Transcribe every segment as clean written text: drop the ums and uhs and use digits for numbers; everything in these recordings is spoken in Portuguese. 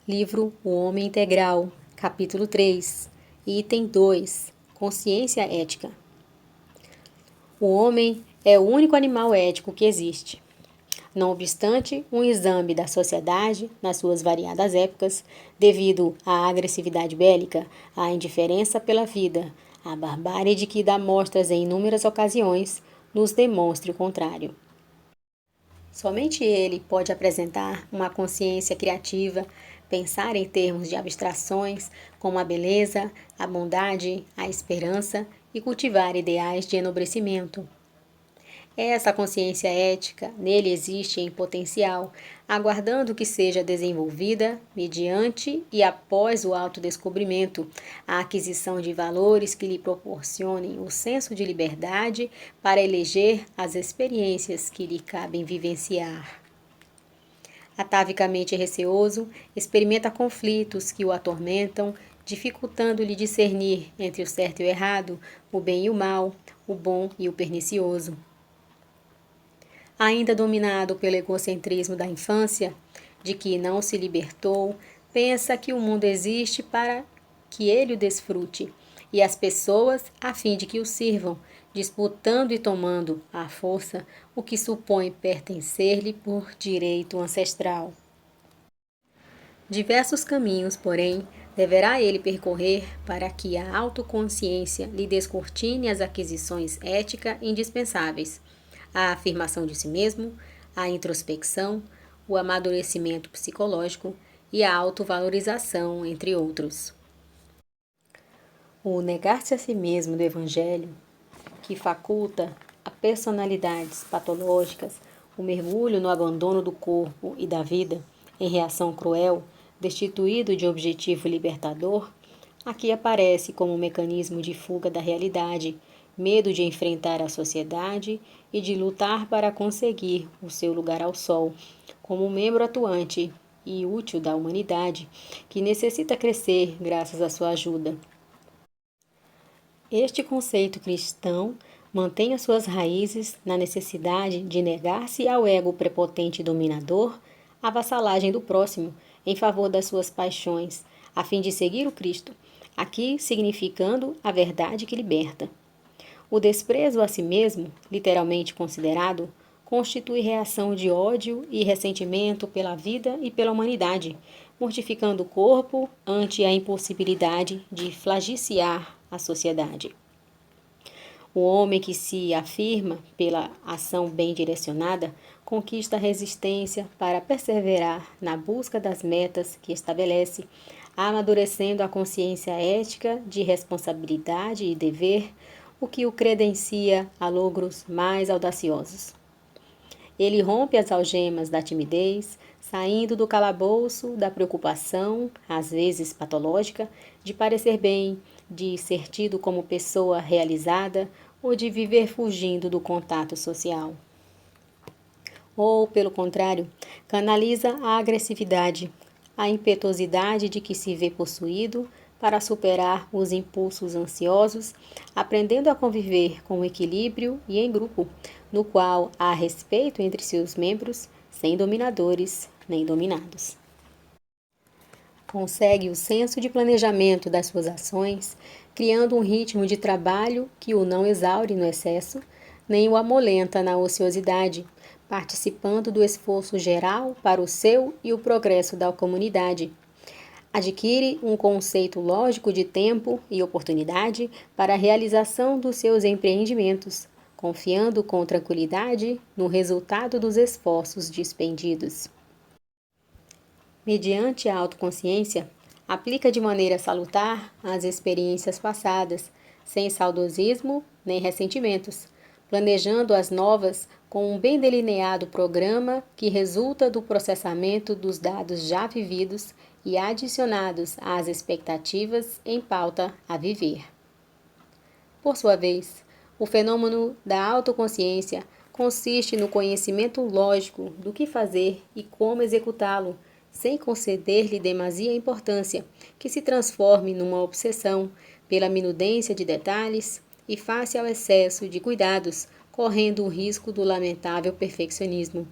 Livro O Homem Integral, capítulo 3, item 2, Consciência Ética. O homem é o único animal ético que existe. Não obstante, um exame da sociedade, nas suas variadas épocas, devido à agressividade bélica, à indiferença pela vida, à barbárie de que dá mostras em inúmeras ocasiões, nos demonstre o contrário. Somente ele pode apresentar uma consciência criativa, pensar em termos de abstrações como a beleza, a bondade, a esperança e cultivar ideais de enobrecimento. Essa consciência ética nele existe em potencial, aguardando que seja desenvolvida mediante e após o autodescobrimento, a aquisição de valores que lhe proporcionem o senso de liberdade para eleger as experiências que lhe cabem vivenciar. Atavicamente receoso, experimenta conflitos que o atormentam, dificultando-lhe discernir entre o certo e o errado, o bem e o mal, o bom e o pernicioso. Ainda dominado pelo egocentrismo da infância, de que não se libertou, pensa que o mundo existe para que ele o desfrute, e as pessoas a fim de que o sirvam, disputando e tomando à força o que supõe pertencer-lhe por direito ancestral. Diversos caminhos, porém, deverá ele percorrer para que a autoconsciência lhe descortine as aquisições éticas indispensáveis, a afirmação de si mesmo, a introspecção, o amadurecimento psicológico e a autovalorização, entre outros. O negar-se a si mesmo do Evangelho, que faculta a personalidades patológicas o mergulho no abandono do corpo e da vida, em reação cruel, destituído de objetivo libertador, aqui aparece como um mecanismo de fuga da realidade, medo de enfrentar a sociedade e de lutar para conseguir o seu lugar ao sol, como um membro atuante e útil da humanidade, que necessita crescer graças à sua ajuda. Este conceito cristão mantém as suas raízes na necessidade de negar-se ao ego prepotente e dominador, à vassalagem do próximo, em favor das suas paixões, a fim de seguir o Cristo, aqui significando a verdade que liberta. O desprezo a si mesmo, literalmente considerado, constitui reação de ódio e ressentimento pela vida e pela humanidade, mortificando o corpo ante a impossibilidade de flagiciar a sociedade. O homem que se afirma pela ação bem direcionada conquista a resistência para perseverar na busca das metas que estabelece, amadurecendo a consciência ética de responsabilidade e dever, o que o credencia a logros mais audaciosos. Ele rompe as algemas da timidez, saindo do calabouço da preocupação, às vezes patológica, de parecer bem, de ser tido como pessoa realizada ou de viver fugindo do contato social. Ou, pelo contrário, canaliza a agressividade, a impetuosidade de que se vê possuído para superar os impulsos ansiosos, aprendendo a conviver com equilíbrio e em grupo, no qual há respeito entre seus membros, sem dominadores nem dominados. Consegue o senso de planejamento das suas ações, criando um ritmo de trabalho que o não exaure no excesso, nem o amolenta na ociosidade, participando do esforço geral para o seu e o progresso da comunidade. Adquire um conceito lógico de tempo e oportunidade para a realização dos seus empreendimentos, confiando com tranquilidade no resultado dos esforços dispendidos. Mediante a autoconsciência, aplica de maneira salutar as experiências passadas, sem saudosismo nem ressentimentos, planejando as novas com um bem delineado programa que resulta do processamento dos dados já vividos e adicionados às expectativas em pauta a viver. Por sua vez, o fenômeno da autoconsciência consiste no conhecimento lógico do que fazer e como executá-lo, sem conceder-lhe demasia importância, que se transforme numa obsessão pela minudência de detalhes e face ao excesso de cuidados, correndo o risco do lamentável perfeccionismo.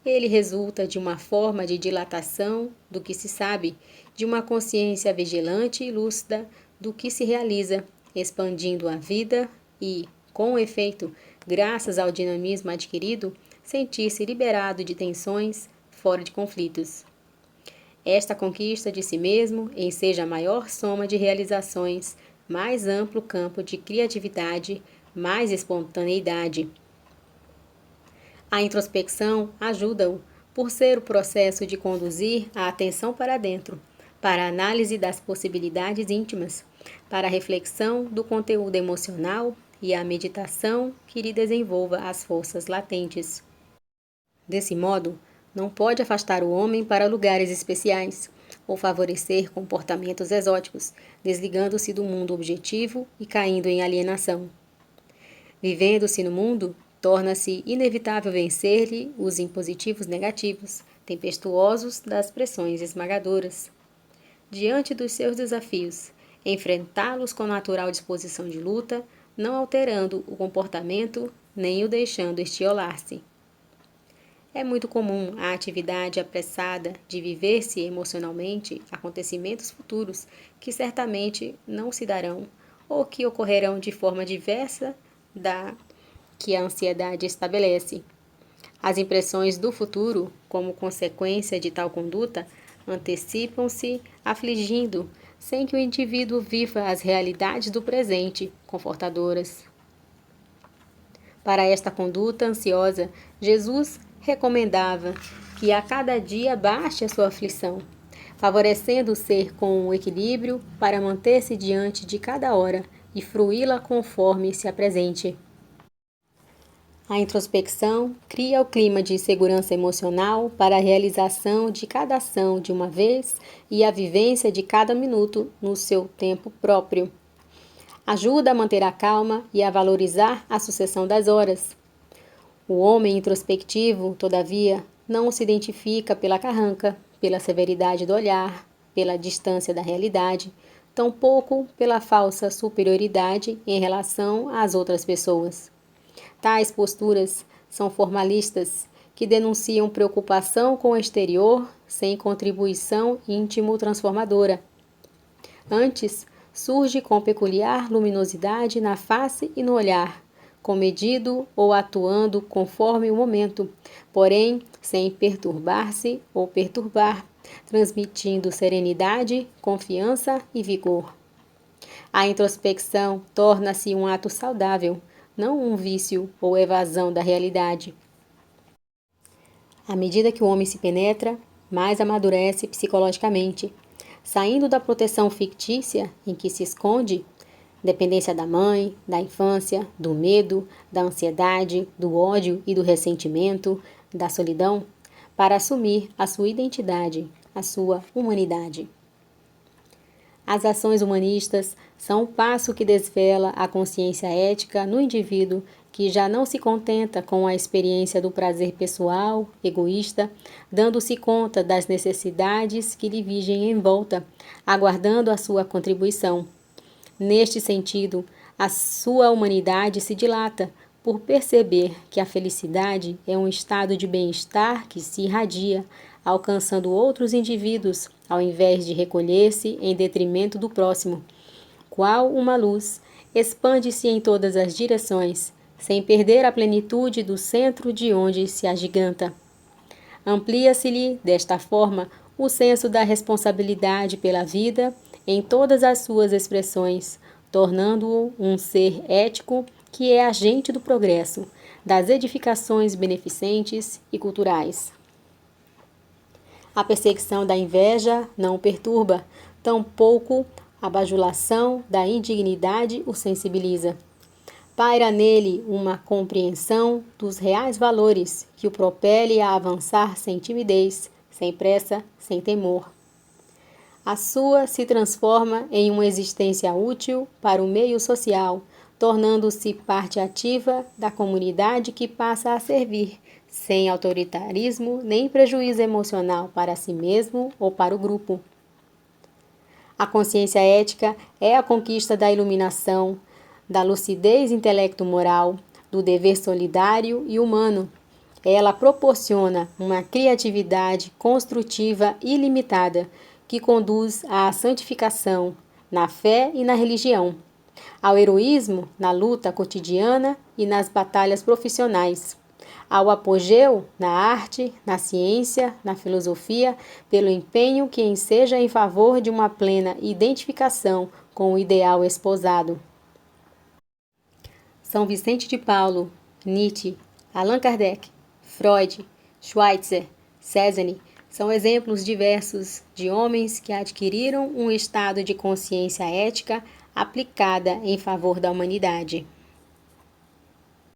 Ele resulta de uma forma de dilatação do que se sabe, de uma consciência vigilante e lúcida do que se realiza, expandindo a vida e, com efeito, graças ao dinamismo adquirido, sentir-se liberado de tensões, fora de conflitos. Esta conquista de si mesmo enseja a maior soma de realizações, mais amplo campo de criatividade, mais espontaneidade. A introspecção ajuda-o, por ser o processo de conduzir a atenção para dentro, para a análise das possibilidades íntimas, para a reflexão do conteúdo emocional e a meditação que lhe desenvolva as forças latentes. Desse modo, não pode afastar o homem para lugares especiais, ou favorecer comportamentos exóticos, desligando-se do mundo objetivo e caindo em alienação. Vivendo-se no mundo, torna-se inevitável vencer-lhe os impositivos negativos, tempestuosos das pressões esmagadoras. Diante dos seus desafios, enfrentá-los com natural disposição de luta, não alterando o comportamento nem o deixando estiolar-se. É muito comum a atividade apressada de viver-se emocionalmente acontecimentos futuros que certamente não se darão ou que ocorrerão de forma diversa da que a ansiedade estabelece. As impressões do futuro, como consequência de tal conduta, antecipam-se, afligindo, sem que o indivíduo viva as realidades do presente, confortadoras. Para esta conduta ansiosa, Jesus recomendava que a cada dia baixe a sua aflição, favorecendo o ser com o equilíbrio para manter-se diante de cada hora e fruí-la conforme se apresente. A introspecção cria o clima de segurança emocional para a realização de cada ação de uma vez e a vivência de cada minuto no seu tempo próprio. Ajuda a manter a calma e a valorizar a sucessão das horas. O homem introspectivo, todavia, não se identifica pela carranca, pela severidade do olhar, pela distância da realidade, tampouco pela falsa superioridade em relação às outras pessoas. Tais posturas são formalistas, que denunciam preocupação com o exterior sem contribuição íntimo transformadora. Antes, surge com peculiar luminosidade na face e no olhar, comedido ou atuando conforme o momento, porém sem perturbar-se ou perturbar, transmitindo serenidade, confiança e vigor. A introspecção torna-se um ato saudável, não um vício ou evasão da realidade. À medida que o homem se penetra, mais amadurece psicologicamente, saindo da proteção fictícia em que se esconde, dependência da mãe, da infância, do medo, da ansiedade, do ódio e do ressentimento, da solidão, para assumir a sua identidade, a sua humanidade. As ações humanistas são o passo que desvela a consciência ética no indivíduo que já não se contenta com a experiência do prazer pessoal, egoísta, dando-se conta das necessidades que lhe vigem em volta, aguardando a sua contribuição. Neste sentido, a sua humanidade se dilata por perceber que a felicidade é um estado de bem-estar que se irradia, alcançando outros indivíduos, ao invés de recolher-se em detrimento do próximo. Qual uma luz, expande-se em todas as direções, sem perder a plenitude do centro de onde se agiganta. Amplia-se-lhe, desta forma, o senso da responsabilidade pela vida em todas as suas expressões, tornando-o um ser ético que é agente do progresso, das edificações beneficentes e culturais. A perseguição da inveja não o perturba, tampouco a bajulação da indignidade o sensibiliza. Paira nele uma compreensão dos reais valores que o propele a avançar sem timidez, sem pressa, sem temor. A sua se transforma em uma existência útil para o meio social, tornando-se parte ativa da comunidade que passa a servir, sem autoritarismo nem prejuízo emocional para si mesmo ou para o grupo. A consciência ética é a conquista da iluminação, da lucidez intelecto-moral, do dever solidário e humano. Ela proporciona uma criatividade construtiva ilimitada que conduz à santificação na fé e na religião, ao heroísmo na luta cotidiana e nas batalhas profissionais, ao apogeu na arte, na ciência, na filosofia, pelo empenho que enseja em favor de uma plena identificação com o ideal esposado. São Vicente de Paulo, Nietzsche, Allan Kardec, Freud, Schweitzer, Cézanne são exemplos diversos de homens que adquiriram um estado de consciência ética aplicada em favor da humanidade.